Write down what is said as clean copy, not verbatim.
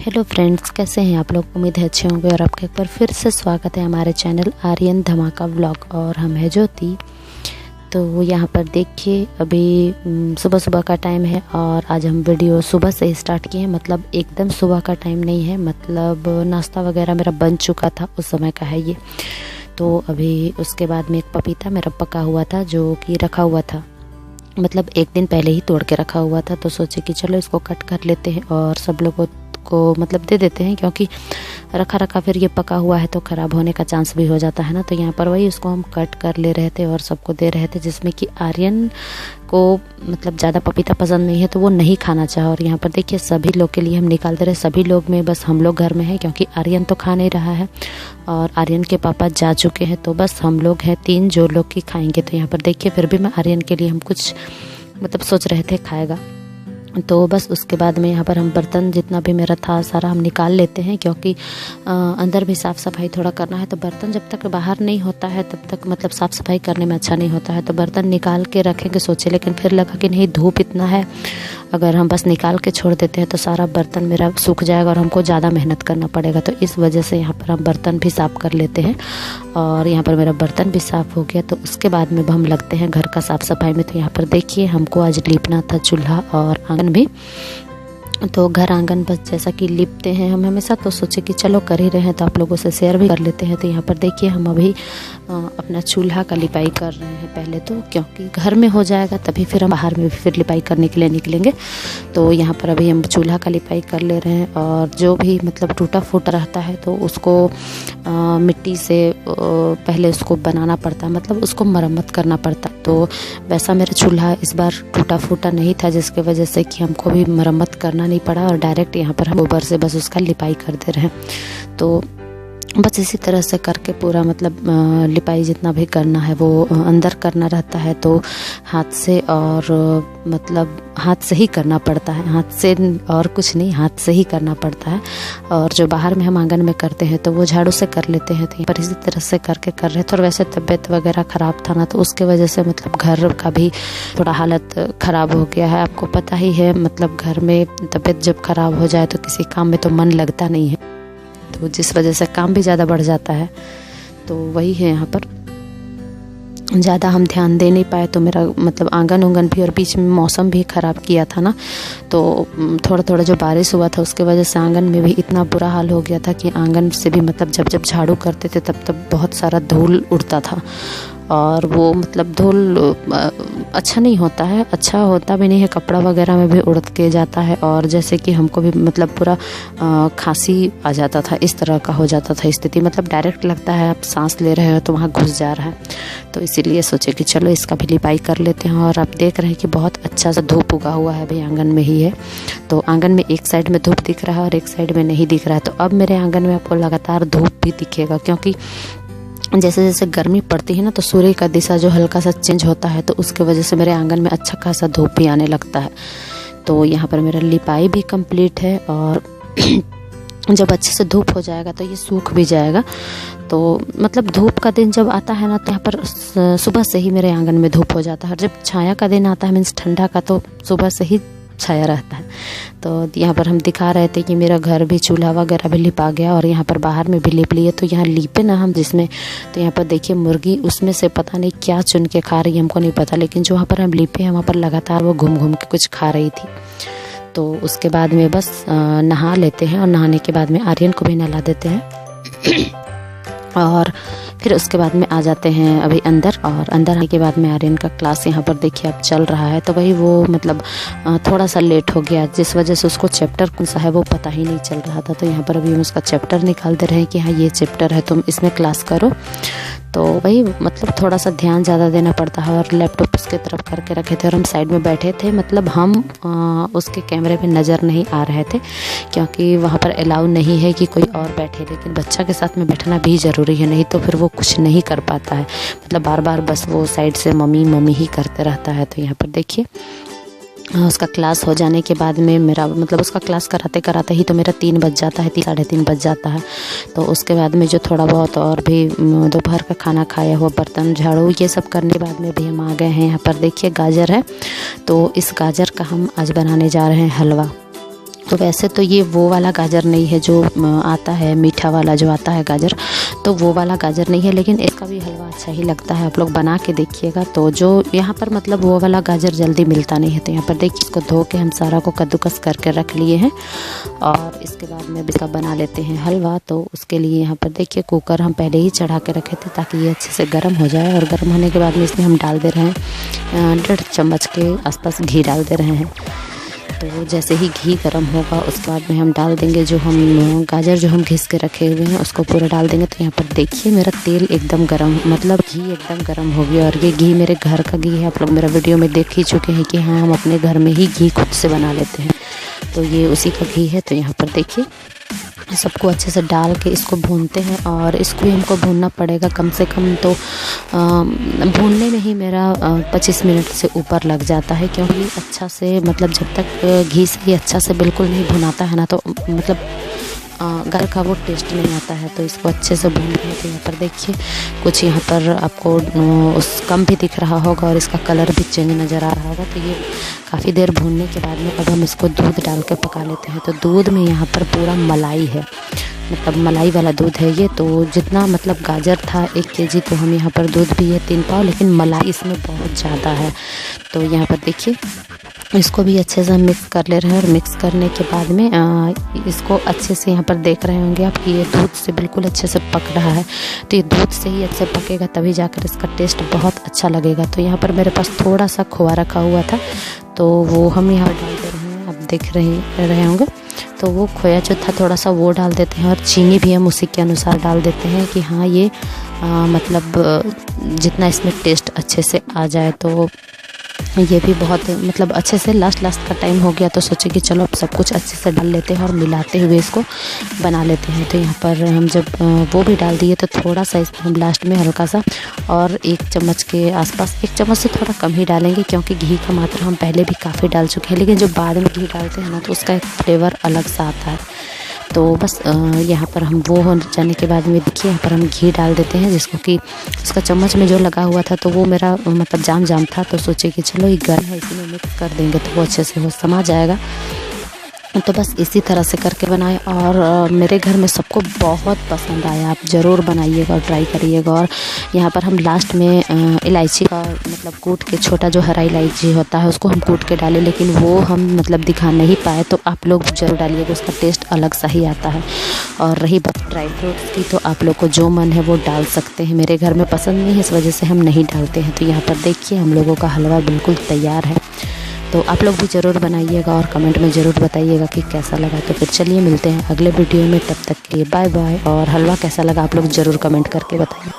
Hello friends, कैसे हैं आप लोग। उम्मीद है अच्छे होंगे और आपका एक बार फिर से स्वागत है हमारे चैनल आर्यन धमाका व्लॉग। और हम है ज्योति। तो यहाँ पर देखिए अभी सुबह सुबह का टाइम है और आज हम वीडियो सुबह से ही स्टार्ट किए हैं। मतलब एकदम सुबह का टाइम नहीं है, मतलब नाश्ता वगैरह मेरा बन चुका था उस समय का है ये। तो अभी उसके बाद में एक पपीता मेरा पका हुआ था जो कि रखा हुआ था, मतलब एक दिन पहले ही तोड़ के रखा हुआ था। तो सोचे कि चलो इसको कट कर लेते हैं और सब लोगों को मतलब दे देते हैं, क्योंकि रखा रखा फिर ये पका हुआ है तो ख़राब होने का चांस भी हो जाता है ना। तो यहाँ पर वही उसको हम कट कर ले रहे थे और सबको दे रहे थे, जिसमें कि आर्यन को मतलब ज़्यादा पपीता पसंद नहीं है तो वो नहीं खाना चाहा। और यहाँ पर देखिए सभी लोग के लिए हम निकाल दे रहे, सभी लोग में बस हम लोग घर में हैं, क्योंकि आर्यन तो खा नहीं रहा है और आर्यन के पापा जा चुके हैं। तो बस हम लोग हैं 3 जो लोग की खाएंगे। तो यहाँ पर देखिए फिर भी मैं आर्यन के लिए हम कुछ मतलब सोच रहे थे खाएगा। तो बस उसके बाद में यहाँ पर हम बर्तन जितना भी मेरा था सारा हम निकाल लेते हैं, क्योंकि अंदर भी साफ़ सफाई थोड़ा करना है। तो बर्तन जब तक बाहर नहीं होता है तब तक मतलब साफ़ सफाई करने में अच्छा नहीं होता है। तो बर्तन निकाल के रखेंगे सोचे, लेकिन फिर लगा कि नहीं, धूप इतना है, अगर हम बस निकाल के छोड़ देते हैं तो सारा बर्तन मेरा सूख जाएगा और हमको ज़्यादा मेहनत करना पड़ेगा। तो इस वजह से यहाँ पर हम बर्तन भी साफ़ कर लेते हैं। और यहाँ पर मेरा बर्तन भी साफ़ हो गया। तो उसके बाद में हम लगते हैं घर का साफ़ सफाई में। तो यहाँ पर देखिए हमको आज लीपना था चूल्हा और आंगन भी। तो घर आंगन बस जैसा कि लिपते हैं हम हमेशा, तो सोचे कि चलो कर ही रहे हैं तो आप लोगों से शेयर भी कर लेते हैं। तो यहाँ पर देखिए हम अभी अपना चूल्हा का लिपाई कर रहे हैं पहले तो, क्योंकि घर में हो जाएगा तभी फिर हम बाहर में भी फिर लिपाई करने के लिए निकलेंगे। तो यहाँ पर अभी हम चूल्हा का लिपाई कर ले रहे हैं। और जो भी मतलब टूटा फूटा रहता है तो उसको मिट्टी से पहले उसको बनाना पड़ता है, मतलब उसको मरम्मत करना पड़ता है। तो वैसा मेरा चूल्हा इस बार टूटा फूटा नहीं था, जिसके वजह से कि हमको भी मरम्मत करना नहीं पड़ा और डायरेक्ट यहाँ पर हम गोबर से बस उसका लिपाई कर दे रहे हैं। तो बस इसी तरह से करके पूरा मतलब लिपाई जितना भी करना है वो अंदर करना रहता है। तो हाथ से और मतलब हाथ से ही करना पड़ता है, हाथ से और कुछ नहीं, हाथ से ही करना पड़ता है। और जो बाहर में हम आंगन में करते हैं तो वो झाड़ू से कर लेते हैं। तो पर इसी तरह से करके कर रहे थे। और वैसे तबीयत वगैरह ख़राब था ना, तो उसके वजह से मतलब घर का भी थोड़ा हालत ख़राब हो गया है। आपको पता ही है, मतलब घर में तबीयत जब ख़राब हो जाए तो किसी काम में तो मन लगता नहीं है, तो जिस वजह से काम भी ज़्यादा बढ़ जाता है। तो वही है, यहाँ पर ज़्यादा हम ध्यान दे नहीं पाए। तो मेरा मतलब आंगन उंगन भी, और बीच में मौसम भी ख़राब किया था ना, तो थोड़ा थोड़ा जो बारिश हुआ था उसके वजह से आंगन में भी इतना बुरा हाल हो गया था कि आंगन से भी मतलब जब झाड़ू करते थे तब बहुत सारा धूल उड़ता था। और वो मतलब धूल अच्छा नहीं होता है, अच्छा होता भी नहीं है, कपड़ा वगैरह में भी उड़ के जाता है। और जैसे कि हमको भी मतलब पूरा खांसी आ जाता था, इस तरह का हो जाता था स्थिति। मतलब डायरेक्ट लगता है आप सांस ले रहे हो तो वहाँ घुस जा रहा है। तो इसीलिए सोचे कि चलो इसका भी लिपाई कर लेते हैं। और आप देख रहे हैं कि बहुत अच्छा सा धूप उगा हुआ है, भाई आंगन में ही है। तो आंगन में एक साइड में धूप दिख रहा है और एक साइड में नहीं दिख रहा है। तो अब मेरे आंगन में आपको लगातार धूप भी दिखेगा, क्योंकि जैसे जैसे गर्मी पड़ती है ना तो सूर्य का दिशा जो हल्का सा चेंज होता है, तो उसके वजह से मेरे आंगन में अच्छा खासा धूप भी आने लगता है। तो यहाँ पर मेरा लिपाई भी कंप्लीट है। और जब अच्छे से धूप हो जाएगा तो ये सूख भी जाएगा। तो मतलब धूप का दिन जब आता है ना तो यहाँ पर सुबह से ही मेरे आंगन में धूप हो जाता है। जब छाया का दिन आता है, मीन्स ठंडा का, तो सुबह से ही छाया रहता है। तो यहाँ पर हम दिखा रहे थे कि मेरा घर भी, चूल्हा वगैरह भी लिपा गया और यहाँ पर बाहर में भी लिप लिए। तो यहाँ लिपे ना हम जिसमें, तो यहाँ पर देखिए मुर्गी उसमें से पता नहीं क्या चुन के खा रही है, हमको नहीं पता, लेकिन जो वहाँ पर हम लिपे हैं वहाँ पर लगातार वो घूम घूम के कुछ खा रही थी। तो उसके बाद में बस नहा लेते हैं और नहाने के बाद में आर्यन को भी नहला देते हैं। और फिर उसके बाद में आ जाते हैं अभी अंदर। और अंदर आने के बाद में आर्यन का क्लास यहाँ पर देखिए अब चल रहा है। तो वही वो मतलब थोड़ा सा लेट हो गया, जिस वजह से उसको चैप्टर कौन सा है वो पता ही नहीं चल रहा था। तो यहाँ पर अभी हम उसका चैप्टर निकाल दे रहे हैं कि हाँ ये चैप्टर है, तुम इसमें क्लास करो। तो वही मतलब थोड़ा सा ध्यान ज़्यादा देना पड़ता है। और लैपटॉप उसके तरफ करके रखे थे और हम साइड में बैठे थे, मतलब हम उसके कैमरे में नज़र नहीं आ रहे थे, क्योंकि वहाँ पर अलाउ नहीं है कि कोई और बैठे। लेकिन बच्चा के साथ में बैठना भी ज़रूरी है, नहीं तो फिर वो कुछ नहीं कर पाता है, मतलब बार बार बस वो साइड से मम्मी मम्मी ही करते रहता है। तो यहाँ पर देखिए उसका क्लास हो जाने के बाद में मेरा मतलब उसका क्लास कराते कराते ही तो मेरा 3 बज जाता है, 3-3:30 बज जाता है। तो उसके बाद में जो थोड़ा बहुत और भी दोपहर का खाना खाया हुआ, बर्तन झाड़ू, ये सब करने के बाद में भी हम आ गए हैं। यहाँ पर देखिए गाजर है, तो इस गाजर का हम आज बनाने जा रहे हैं हलवा। तो वैसे तो ये वो वाला गाजर नहीं है जो आता है मीठा वाला जो आता है गाजर, तो वो वाला गाजर नहीं है, लेकिन इसका भी हलवा अच्छा ही लगता है। आप लोग बना के देखिएगा। तो जो यहाँ पर मतलब वो वाला गाजर जल्दी मिलता नहीं है, तो यहाँ पर देखिए इसको धो के हम सारा को कद्दूकस करके रख लिए हैं और इसके बाद में इसका बना लेते हैं हलवा। तो उसके लिए यहाँ पर देखिए कुकर हम पहले ही चढ़ा के रखे थे ताकि ये अच्छे से गर्म हो जाए, और गर्म होने के बाद में इसमें हम डाल दे रहे हैं 1.5 चम्मच के आसपास घी डाल दे रहे हैं। तो जैसे ही घी गर्म होगा उसके बाद में हम डाल देंगे जो हम गाजर जो हम घिस के रखे हुए हैं उसको पूरा डाल देंगे। तो यहाँ पर देखिए मेरा तेल एकदम गर्म, मतलब घी एकदम गर्म हो गया, और ये घी मेरे घर का घी है। आप लोग मेरा वीडियो में देख ही चुके हैं कि हाँ, हम अपने घर में ही घी खुद से बना लेते हैं, तो ये उसी का घी है। तो यहाँ पर देखिए सबको अच्छे से डाल के इसको भूनते हैं, और इसको भी हमको भूनना पड़ेगा कम से कम, तो भूनने में ही मेरा 25 मिनट से ऊपर लग जाता है, क्योंकि अच्छा से मतलब जब तक घी से ही अच्छा से बिल्कुल नहीं भुनाता है ना, तो मतलब गाजर का वो टेस्ट नहीं आता है। तो इसको अच्छे से भून लें। तो यहाँ पर देखिए कुछ यहाँ पर आपको उस कम भी दिख रहा होगा और इसका कलर भी चेंज नज़र आ रहा होगा। तो ये काफ़ी देर भूनने के बाद में अब हम इसको दूध डाल के पका लेते हैं। तो दूध में यहाँ पर पूरा मलाई है, मतलब मलाई वाला दूध है ये। तो जितना मतलब गाजर था 1 kg, तो हम यहाँ पर दूध भी है 3 पाव, लेकिन मलाई इसमें बहुत ज़्यादा है। तो यहाँ पर देखिए इसको भी अच्छे से हम मिक्स कर ले रहे हैं, और मिक्स करने के बाद में इसको अच्छे से यहाँ पर देख रहे होंगे आप कि ये दूध से बिल्कुल अच्छे से पक रहा है। तो ये दूध से ही अच्छे पकेगा तभी जाकर इसका टेस्ट बहुत अच्छा लगेगा। तो यहाँ पर मेरे पास थोड़ा सा खोआ रखा हुआ था, तो वो हम यहाँ डाल दे रहे हैं, आप देख रहे होंगे। तो वो खोया जो था थोड़ा सा वो डाल देते हैं, और चीनी भी हम उसी के अनुसार डाल देते हैं कि हाँ ये मतलब जितना इसमें टेस्ट अच्छे से आ जाए। तो ये भी बहुत मतलब अच्छे से लास्ट का टाइम हो गया, तो सोचे कि चलो अब सब कुछ अच्छे से डाल लेते हैं और मिलाते हुए इसको बना लेते हैं। तो यहाँ पर हम जब वो भी डाल दिए, तो थोड़ा सा इसमें हम लास्ट में हल्का सा और 1 चम्मच के आसपास, 1 चम्मच से थोड़ा कम ही डालेंगे, क्योंकि घी का मात्रा हम पहले भी काफ़ी डाल चुके हैं, लेकिन जो बाद में घी डालते हैं ना, तो उसका एक फ्लेवर अलग सा आता है। तो बस यहाँ पर हम वो हो जाने के बाद में देखिए यहाँ पर हम घी डाल देते हैं, जिसको कि उसका चम्मच में जो लगा हुआ था, तो वो मेरा मतलब जाम था, तो सोचे कि चलो ये गर्म है, इसी में मिक्स कर देंगे तो वो अच्छे से वो समा जाएगा। तो बस इसी तरह से करके बनाए, और मेरे घर में सबको बहुत पसंद आया। आप ज़रूर बनाइएगा और ट्राई करिएगा। और यहाँ पर हम लास्ट में इलायची का मतलब कूट के, छोटा जो हरा इलायची होता है उसको हम कूट के डालें, लेकिन वो हम मतलब दिखा नहीं पाए। तो आप लोग ज़रूर डालिएगा, उसका टेस्ट अलग सा ही आता है। और रही बात ड्राई फ्रूट्स की, तो आप लोग को जो मन है वो डाल सकते हैं। मेरे घर में पसंद नहीं है, इस वजह से हम नहीं डालते हैं। तो यहाँ पर देखिए हम लोगों का हलवा बिल्कुल तैयार है। तो आप लोग भी ज़रूर बनाइएगा और कमेंट में ज़रूर बताइएगा कि कैसा लगा। तो फिर चलिए मिलते हैं अगले वीडियो में, तब तक के लिए बाय बाय। और हलवा कैसा लगा आप लोग ज़रूर कमेंट करके बताइए।